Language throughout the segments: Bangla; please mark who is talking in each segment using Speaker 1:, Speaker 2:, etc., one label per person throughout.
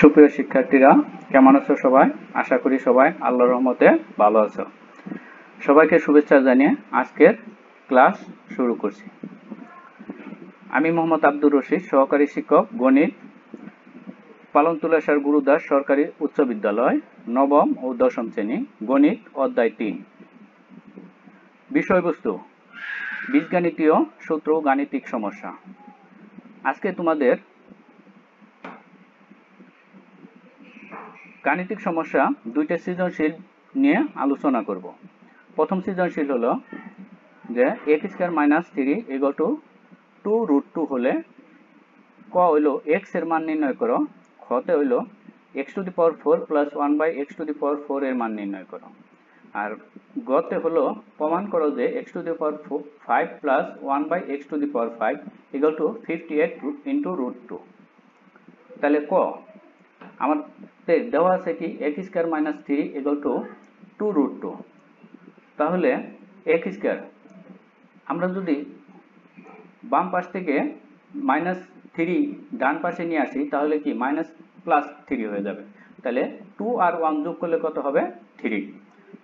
Speaker 1: সুপ্রিয় শিক্ষার্থীরা, কেমন আছো সবাই? আশা করি সবাই আল্লাহর রহমতে ভালো আছো। সবাইকে শুভেচ্ছা জানিয়ে আজকের ক্লাস শুরু করছি। আমি মোহাম্মদ আব্দুর রশিদ, সহকারী শিক্ষক গণিত, পালনতুলাসার গুরুদাস সরকারি উচ্চ বিদ্যালয়, নবম ও দশম শ্রেণী, গণিত অধ্যায় ৩। বিষয়বস্তু: বীজগণিতীয় সূত্র ও গাণিতিক সমস্যা। আজকে তোমাদের গাণিতিক সমস্যা দুইটা সৃজনশীল নিয়ে আলোচনা করব। প্রথম সৃজনশীল হলো যে x² - 3 = 2√2 হলে ক হইল x এর মান নির্ণয় করো, খতে হইল x⁴ + 1/x⁴ এর মান নির্ণয় করো, আর গতে হলো প্রমাণ করো যে x⁵ + 1/x⁵ = 58 × তাহলে ক আমাদের দেওয়া আছে কি x² - 3 = 2√2। তাহলে x² আমরা যদি বাম পাশ থেকে -3 ডান পাশে নিয়ে আসি তাহলে কি +3 হয়ে যাবে। তাহলে 2 আর 1 যোগ করলে কত হবে? 3।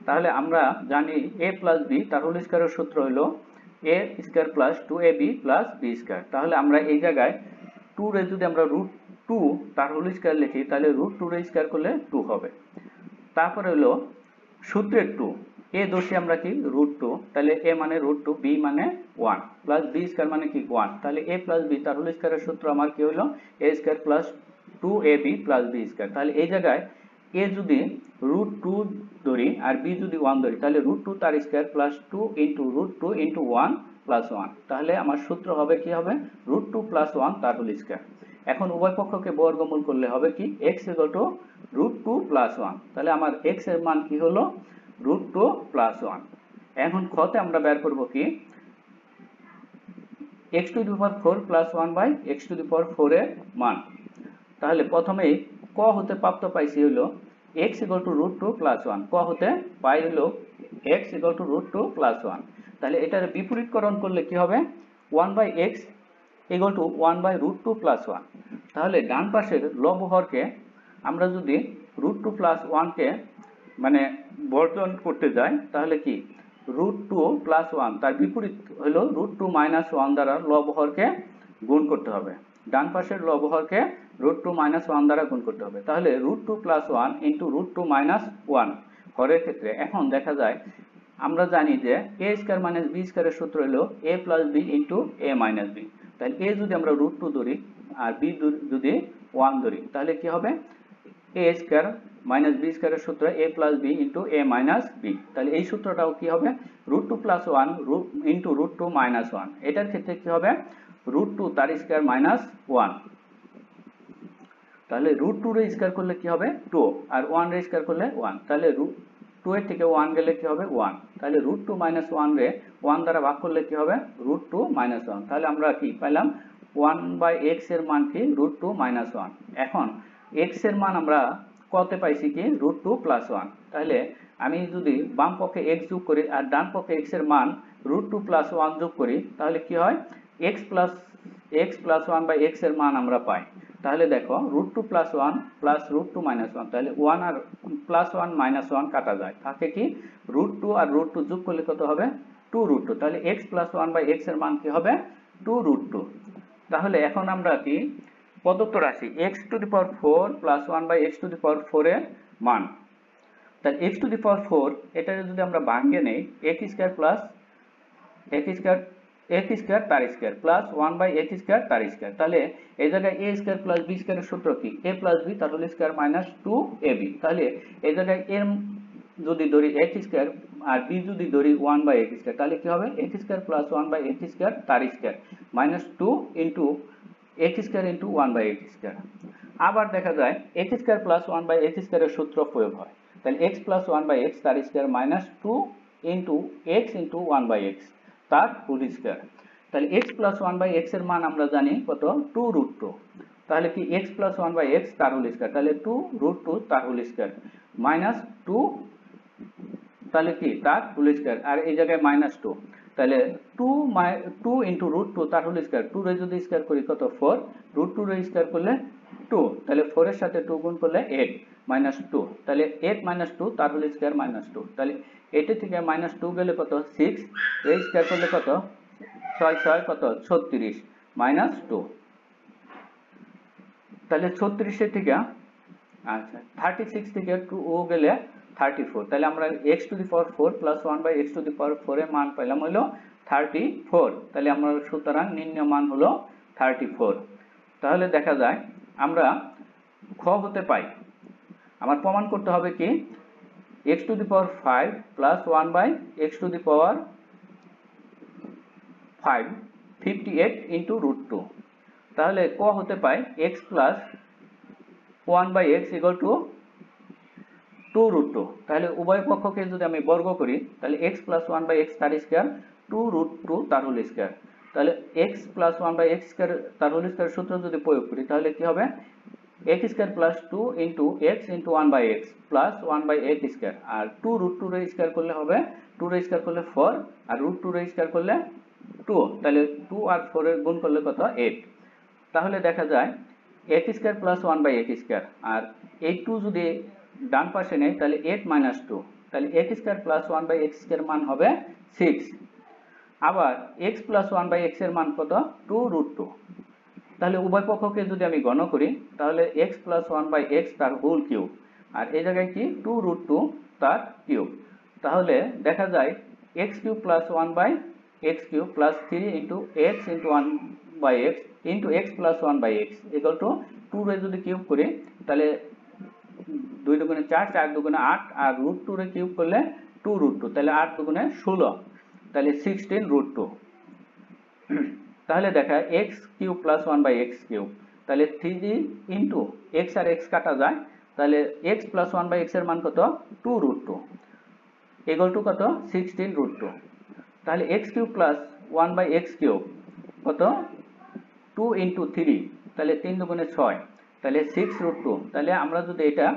Speaker 1: তাহলে আমরা জানি a + b তার হোল স্কয়ারের সূত্র হলো a² + 2ab + b²। তাহলে আমরা এই জায়গায় 2 রে যদি আমরা √2 তার হোল স্কয়ার লিখি তাহলে √2 রে স্কয়ার করলে 2 হবে। তারপরে হলো সূত্রের 2 a দোষী আমরা কি √2, তাহলে a মানে √2, b মানে 1 প্লাস b² মানে কি 1। তাহলে a + b তার হোল স্কয়ারের সূত্র আমার কি হলো a² + 2ab + b²। তাহলে এই জায়গায় a যদি √2 ধরি আর b যদি 1 ধরি তাহলে √2 তার স্কয়ার প্লাস 2 × √2 × 1 + 1। তাহলে আমার সূত্র হবে কি হবে √2 + 1 তার হোল স্কয়ার। এখন উভয় পক্ষকে বর্গমূল করলে হবে কি x = √2 + 1। তাহলে আমার x এর মান কি হলো √2 + 1। এখন খতে আমরা বের করব কি x⁴ + 1/x⁴ এর মান। তাহলে প্রথমেই ক হতে প্রাপ্ত পাইছি হলো x = √2 + 1। ক হতে পাই হলো x = √2 + 1। তাহলে এটার বিপরীতকরণ করলে কি হবে 1/x = 1/√2 + 1। তাহলে ডান পাশের লব হরকে আমরা যদি √2 + 1 কে মানে বর্জন করতে যাই তাহলে কি √2 + 1 তার বিপরীত হলো √2 - 1 দ্বারা লব হরকে গুণ করতে হবে। ডান পাশের লব হরকে √2 - 1 দ্বারা গুণ করতে হবে। তাহলে √2 + 1 × √2 - 1 হরের ক্ষেত্রে এখন দেখা যায় আমরা জানি যে a² - b² এর সূত্র হলো a + b × a - b। তাহলে a যদি আমরা √2 ধরি আর b যদি 1 ধরি তাহলে কি হবে a² - b² এর সূত্র a + b × a - b। তাহলে এই সূত্রটাও কি হবে √2 + 1 × √2 - 1। এটার ক্ষেত্রে কি হবে √2 তার স্কয়ার - 1। তাহলে √2 রে স্কয়ার করলে কি হবে 2 আর 1 রে স্কয়ার করলে 1। তাহলে 2 এর থেকে 1 গেলে কি হবে 1। তাহলে √2 - 1 রে 1 দ্বারা ভাগ করলে কি হবে √2 - 1। তাহলে আমরা কি পেলাম 1/x এর মান কি √2 - 1। এখন x এর মান আমরা কতে পাইছি কি √2 + 1। তাহলে আমি যদি বাম পক্ষে x যোগ করি আর ডান পক্ষে x এর মান √2 + 1 যোগ করি তাহলে কি হয় x + 1/x এর মান আমরা পাই। তাহলে দেখো √2 + 1 + √2 - 1 তাহলে 1 আর +1 - 1 কাটা যায়, থাকে কি √2 আর √2 যোগ করলে কত হবে 2√2। তাহলে x + 1/x এর মান কি হবে 2√2। তাহলে এখন আমরা কি প্রদত্ত রাশি x⁴ + 1/x⁴ এর মান, তাহলে x⁴ এটা যদি আমরা ভাঙে নেই x² তার স্কয়ার প্লাস 1/x² তার স্কয়ার। তাহলে এই জায়গায় a² + b² এর সূত্র কি a + b তার হোল স্কয়ার - 2ab। তাহলে এই জায়গায় এর যদি ধরি x² আর b যদি ধরি 1/x², তাহলে কি হবে x² + 1/x² তার স্কয়ার -2 × x² × 1/x²। আবার দেখা যায় x² + 1/x² এর সূত্র প্রয়োগ হয়। তাহলে x + 1/x তার স্কয়ার -2 × x × 1/x তার হোল স্কয়ার। তাহলে x + 1/x এর মান আমরা জানি কত 2√2। তাহলে কি x + 1/x তার হোল স্কয়ার, তাহলে 2√2 তার হোল স্কয়ার -2 তাহলে কি তার হোল স্কয়ার আর এই জায়গায় -2। তাহলে 2 × √2 তার হোল স্কয়ার, 2 রে যদি স্কয়ার করি কত 4, √2 রে স্কয়ার করলে 2, তাহলে 4 এর সাথে 2 গুণ করলে 8 মাইনাস 2, তাহলে 8 মাইনাস 2 তার হোল স্কয়ার মাইনাস 2, তাহলে 8 থেকে মাইনাস 2 গেলে কত 6, এই স্কয়ার করলে কত 6 6 কত 36 মাইনাস 2, তাহলে 36 এর থেকে আচ্ছা 36 থেকে 2 গেলে 34, তাহলে আমরা x to the power 4 plus 1 by x to the power 4 এর মান পেলাম হলো 34, তাহলে আমরা সুতরাং নির্ণয় মান হলো 34। তাহলে দেখা যায় আমরা খ হতে পাই, আমার প্রমাণ করতে হবে কি x to the power 5 plus 1 by x to the power 5 58 into root 2, তাহলে ক হতে পাই x plus 1 by x equal to 2 root 2, তাহলে উভয় পক্ষকে যদি আমি বর্গ করি তাহলে x প্লাস 1 বাই x তার স্কয়ার 2 রুট 2 তার হোল স্কয়ার, তাহলে x plus 1 by x square তার হোল স্কয়ার সূত্র যদি প্রয়োগ করি তাহলে কি হবে x square plus 2 into x into 1 by x plus 1 by x square, আর 2 রুট 2 এর স্কয়ার করলে হবে 2 এর স্কয়ার করলে 4 আর রুট 2 এর স্কয়ার করলে 2, তাহলে 2 আর 4 এর গুণ করলে কত 8, তাহলে দেখা যায় x square plus 1 by x square, আর এই 2 যদি ডান পাশে নেই তাহলে 8 মাইনাস 2, তাহলে x square plus 1 by x square মান হবে 6, আবার x প্লাস 1 বাই x এর মান কত 2 রুট 2, তাহলে উভয় পক্ষকে যদি আমি গণ করি তাহলে x প্লাস 1 বাই x তার হোল কিউব, আর এই জায়গায় কি 2 রুট 2 তার কিউব, তাহলে দেখা যায় x cube plus 1 by x cube plus 3 into x into 1 by x into x plus 1 by x equal to 2 রে যদি কিউব করি তাহলে 2 দুগুণে 4 4 দুগুণে 8 আর রুট 2 রে কিউব করলে 2 রুট 2, তাহলে 8 দুগুণে 16, তাহলে 16 রুট 2, তাহলে দেখা x cube plus 1 by x cube, তাহলে 3 ইনটু x আর x কাটা যায়, তাহলে x প্লাস 1 বাই x এর মান কত 2 রুট 2 ইকুয়াল টু কত 16 রুট 2, তাহলে x cube plus 1 by x cube কত 2 ইনটু 3, তাহলে 3 দুগুণে 6, তাহলে 6 রুট 2, তাহলে আমরা যদি এটা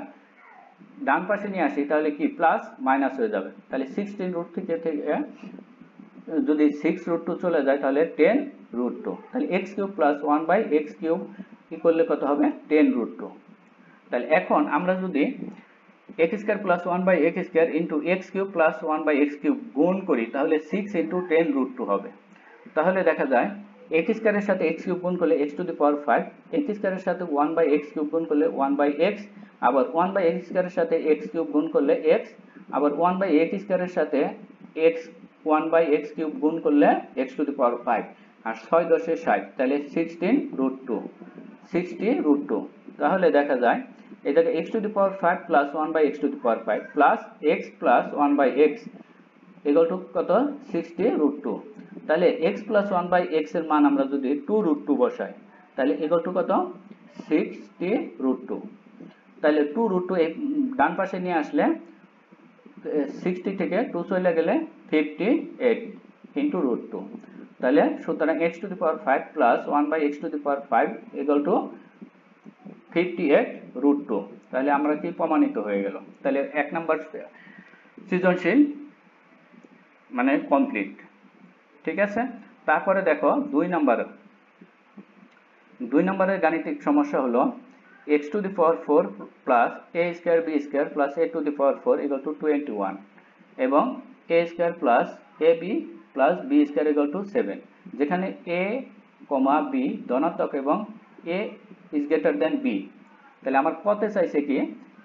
Speaker 1: ডান পাশে নিয়ে আসি তাহলে কি প্লাস মাইনাস হয়ে যাবে, তাহলে 16 রুট থেকে যদি 6 রুট 2 চলে যায় তাহলে 10 রুট 2, তাহলে x cube plus 1 by x cube কি করলে কত হবে 10 রুট 2, তাহলে এখন আমরা যদি x square plus 1 by x square into x cube plus 1 by x cube গুণ করি তাহলে 6 ইনটু 10 রুট 2 হবে, তাহলে দেখা যায় x স্কয়ারের সাথে x কিউব গুণ করলে x to the power 5, x স্কয়ারের সাথে 1 বাই x কিউব গুণ করলে 1 বাই x, আবার 1 বাই x স্কয়ারের সাথে x কিউব গুণ করলে x, আবার 1 বাই x স্কয়ারের সাথে x 1 বাই x কিউব গুণ করলে x টু দি পাওয়ার 5, আর 6 10 এ 60, তাহলে 16 রুট 2 60 রুট 2, তাহলে দেখা যায় এটাকে x to the power 5 plus 1 by x to the power 5 plus x plus 1 by x equal to কত 60 রুট 2, তাহলে x প্লাস 1 বাই x এর মান আমরা যদি 2 রুট 2 বসাই তাহলে ইকুয়াল টু কত 60 রুট 2, তাহলে 2 রুট 2 এই ডান পাশে নিয়ে আসলে 60 থেকে 2 চলে গেলে 58 ইনটু রুট 2, তাহলে সুতরাং x to the power 5 plus 1 by x to the power 5 equal to 58 root 2, তাহলে আমরা কি প্রমাণিত হয়ে গেল, তাহলে 1 নাম্বার সৃজনশীল মানে কমপ্লিট, ঠিক আছে। তারপরে দেখো 2 নম্বরের গাণিতিক সমস্যা হলো x to the power 4 plus a square b square plus a to the power 4 equal to 21 এবং a square plus ab plus b square equal to 7, যেখানে a, b ধনাত্মক এবং a is greater than b, তাহলে আমার কতে চাইছে কি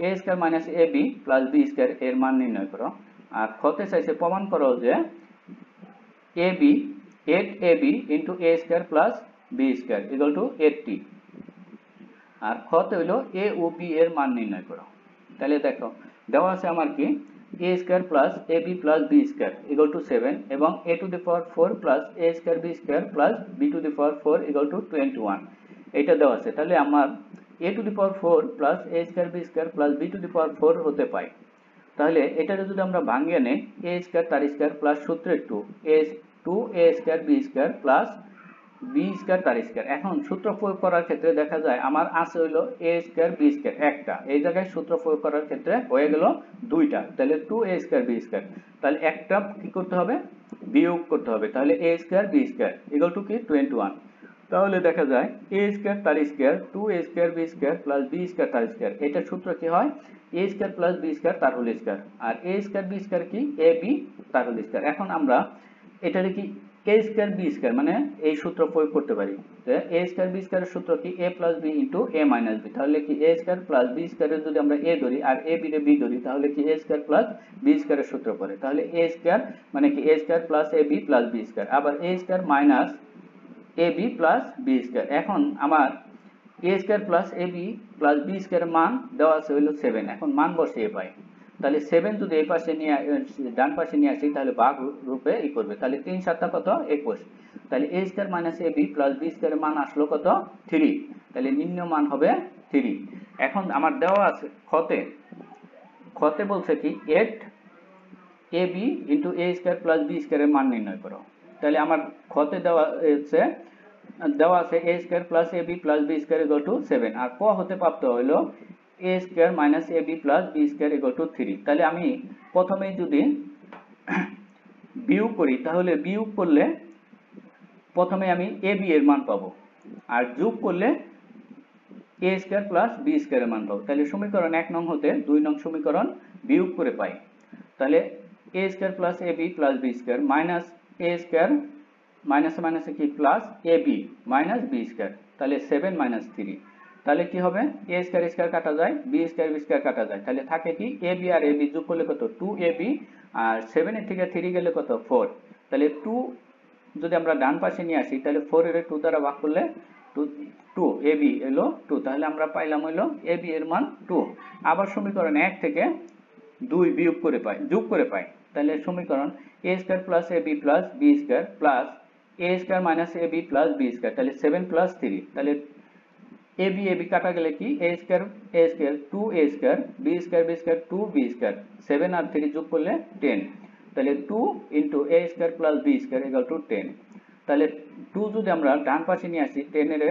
Speaker 1: a square minus ab plus b square এর মান নির্ণয় করো, আর কতে চাইছে প্রমাণ করো যে ab 8ab into a square plus b square equal two 80, আর কতে হলো a ও b এর মান নির্ণয় করো, তাহলে দেখো দেওয়া আছে আমার কি a square plus ab plus b square equal to 7 এবং a to the power 4 plus a square b square plus b to the power 4 equal to 21, এটা দেওয়া আছে, তাহলে আমার a to the power 4 plus a square b square plus b to the power 4 হতে পাই, তাহলে এটা যদি আমরা ভাঙিয়ে নেই a স্কয়ার তার স্কয়ার প্লাস সূত্রের 2a square b square plus b square তার স্কয়ার, এখন সূত্র প্রয়োগ করার ক্ষেত্রে দেখা যায় আমার আছে হলো a স্কয়ার b স্কয়ার একটা, এই জায়গায় সূত্র প্রয়োগ করার ক্ষেত্রে হয়ে গেল দুইটা, তাহলে 2a স্কয়ার b স্কয়ার, তাহলে একটা কি করতে হবে বিয়োগ করতে হবে, তাহলে a square b square equal to কি 21, তো তাহলে দেখা যায় এ স্কয়ার তার square 2a square b square plus b square তার স্কয়ার। এটা সূত্র কি হয় a square plus b square তার হোল স্কয়ার। আর a স্কয়ার b স্কয়ার কি ab তার হোল স্কয়ার। এখন আমরা এটারে কি a স্কয়ার b স্কয়ার মানে এই সূত্র প্রয়োগ করতে পারি যে a স্কয়ার b স্কয়ারের সূত্র কি a plus b into a minus b। তাহলে কি a স্কয়ার প্লাস b স্কয়ারের যদি আমরা a ধরি আর a b রে b ধরি তাহলে কি a স্কয়ার প্লাস b স্কয়ারের সূত্র পড়ে। তাহলে a স্কয়ার মানে কি a square plus ab plus b square আবার a square minus ab plus b square. এখন আমার a square plus ab plus b স্কয়ারের মান দেওয়া আছে হলো 7। এখন মান বসিয়ে পাই তাহলে 7 যদি এই পাশে নিয়ে ডান পাশে নিয়ে আসি তাহলে ভাগ রূপে ই করবে। তাহলে 3 7 কত 21। তাহলে a square minus ab plus b স্কয়ারের মান আসলো কত 3। তাহলে নিম্ন মান হবে 3। এখন আমার দেওয়া আছে খতে বলছে কি 8 ab into a square plus b স্কয়ারের মান নির্ণয় করো। তাহলে আমার খতে দেওয়া আছে a square plus ab plus b square equal to 7 আর ক হতে প্রাপ্ত হলো a square minus ab plus b square equal to 3। তাহলে আমি প্রথমেই যদি বিয়োগ করি তাহলে বিয়োগ করলে প্রথমে আমি ab এর মান পাবো আর যোগ করলে a স্কয়ার প্লাস b স্কয়ারের মান পাবো। তাহলে সমীকরণ 1 নং হতে 2 নং সমীকরণ বিয়োগ করে পাই। তাহলে a square plus ab plus b square minus a square minus মাইনাসে কি plus ab minus b square. তাহলে 7 মাইনাস 3। তাহলে কি হবে a স্কয়ার স্কয়ার কাটা যায় b স্কয়ার b স্কয়ার কাটা যায়। তাহলে থাকে কি ab আর ab যোগ করলে কত 2ab আর 7 এর থেকে 3 গেলে কত 4। তাহলে 2 যদি আমরা ডান পাশে নিয়ে আসি তাহলে 4 এর 2 দ্বারা ভাগ করলে 2 ab এলো 2। তাহলে আমরা পাইলাম হলো ab এর মান 2। আবার সমীকরণ 1 থেকে 2 বিয়োগ করে পাই যোগ করে পাই। তাহলে সমীকরণ a square plus ab plus b square plus a square minus ab plus b square. তাহলে 7 প্লাস 3। তাহলে ab কাটা গেলে কি a square 2a square b square b square 2b square 7 আর 3 যোগ করলে 10। তাহলে 2 into a square plus b square equal two 10। তাহলে 2 যদি আমরা ডান পাশে নিয়ে আসি 10 এর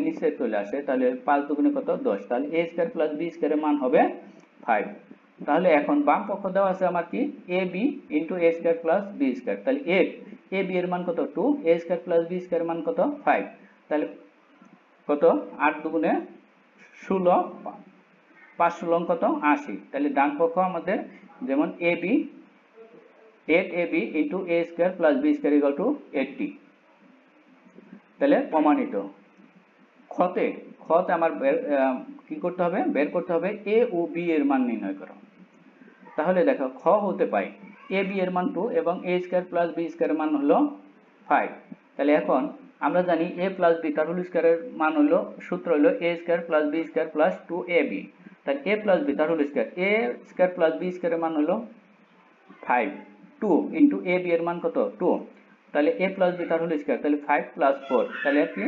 Speaker 1: নিচে চলে আসে তাহলে 5 দুগুণে কত 10। তাহলে a স্কয়ার প্লাস b স্কয়ারের মান হবে 5। তাহলে এখন বাম পক্ষ দেওয়া আছে আমার কি ab into a square plus b square. তাহলে ab এর মান কত 2 a স্কয়ার প্লাস b স্কয়ারের মান কত 5। তাহলে কত 8 দুগুণে 16 5 16 কত 80। তাহলে ডান পক্ষ আমাদের যেমন ab 8ab into a square plus b square equal two 80। তাহলে প্রমাণিত। খতে আমার কি করতে হবে বের করতে হবে a ও b এর মান নির্ণয় করো। তাহলে দেখো খ হতে পাই ab এর মান 2 এবং a স্কয়ার প্লাস b স্কয়ারের মান হলো 5। তাহলে এখন আমরা জানি a প্লাস b তার হোল স্কয়ারের মান হলো সূত্র হলো a square plus b square plus 2ab। তাহলে a প্লাস b তার whole square a square plus b স্কয়ারের মান হলো 5 2 ইনটু ab এর মান কত 2। তাহলে a প্লাস b তার হোল স্কয়ার তাহলে 5 প্লাস 4 তাহলে কি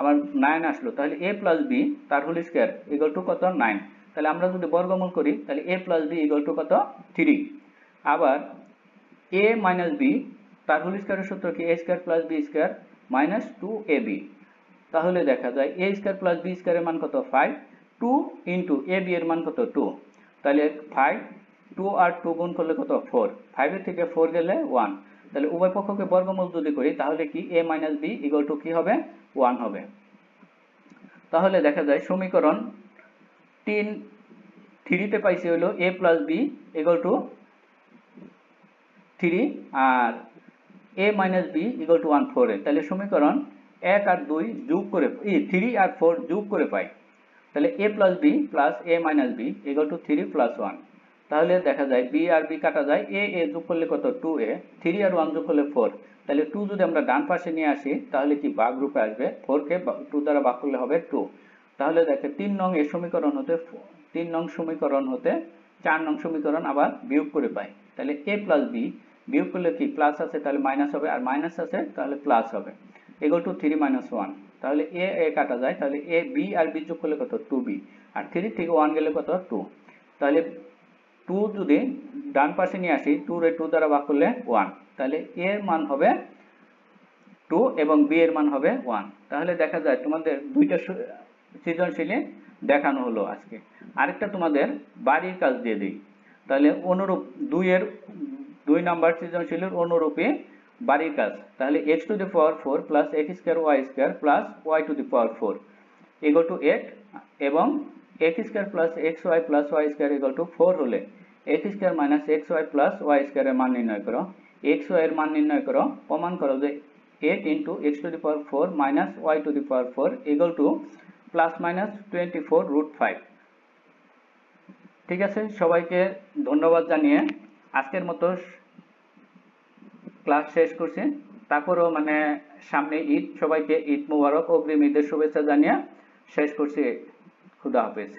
Speaker 1: আমার 9 আসলো। তাহলে a প্লাস b তার হোল স্কয়ার ইকুয়াল টু কত 9। তাহলে আমরা যদি বর্গমূল করি তাহলে a plus b equal to কত 3। আবার a মাইনাস b তার হোল স্কয়ারের সূত্র কি a square plus b square minus 2ab। তাহলে দেখা যায় a স্কয়ার প্লাস b স্কয়ারের মান কত 5 2 ইনটু ab এর মান কত 2। তাহলে 5 2 আর 2 গুণ করলে কত 4 5 এর থেকে 4 গেলে 1। তাহলে উভয় পক্ষকে বর্গমূল যদি করি তাহলে কি a minus b equal to কি হবে 1 হবে। তাহলে দেখা যায় সমীকরণ 3 তে পাইছি হলো a plus b equal to 3 আর a minus b equal to 1 4 এ। তাহলে সমীকরণ 1 আর 2 যোগ করে 3 আর 4 যোগ করে পাই। তাহলে a plus b plus a minus b equal to 3 plus 1। তাহলে দেখা যায় b আর b কাটা যায় a যোগ করলে কত 2a 3 আর 1 যোগ করলে 4। তাহলে 2 যদি আমরা ডান পাশে নিয়ে আসি তাহলে কি ভাগ রূপে আসবে 4 কে 2 দ্বারা ভাগ করলে হবে 2। তাহলে দেখে 3 নং সমীকরণ হতে 4 নং সমীকরণ আবার বিয়োগ করে পাই। তাহলে a প্লাস b বিয়োগ করলে কি প্লাস আছে তাহলে মাইনাস হবে আর মাইনাস আছে তাহলে প্লাস হবে ইকুয়াল টু 3 মাইনাস 1। তাহলে a কাটা যায় তাহলে a b আর b যোগ করলে কত 2b আর 3 থেকে 1 গেলে কত 2। তাহলে 2 যদি ডান পাশে নিয়ে আসি 2 রে 2 দ্বারা ভাগ করলে 1। তাহলে a এর মান হবে 2 এবং b এর মান হবে 1। তাহলে দেখা যায় তোমাদের দুইটা সৃজনশীলে দেখানো হলো আজকে। আরেকটা তোমাদের বাড়ির কাজ দিয়ে দিই। তাহলে অনুরূপ 2 নাম্বার সৃজনশীলের অনুরূপে বাড়ির কাজ, তাহলে x to the power 4 plus x square y square plus y to the power 4 equal two 8 এবং x square plus xy plus y square equal two 4 হলে x square minus xy plus y square এর মান নির্ণয় করো। xy এর মান নির্ণয় করো, প্রমাণ করো যে 8 into x to the power 4 minus y to the power 4 equal to plus minus 24 root 5। ঠিক আছে, সবাইকে ধন্যবাদ জানিয়ে আজকের মতো ক্লাস শেষ করছি। তারপরও মানে সামনে ঈদ, সবাইকে ঈদ মোবারক, অগ্রিম ঈদের শুভেচ্ছা জানিয়ে শেষ করছি। খুদা হাফেজ।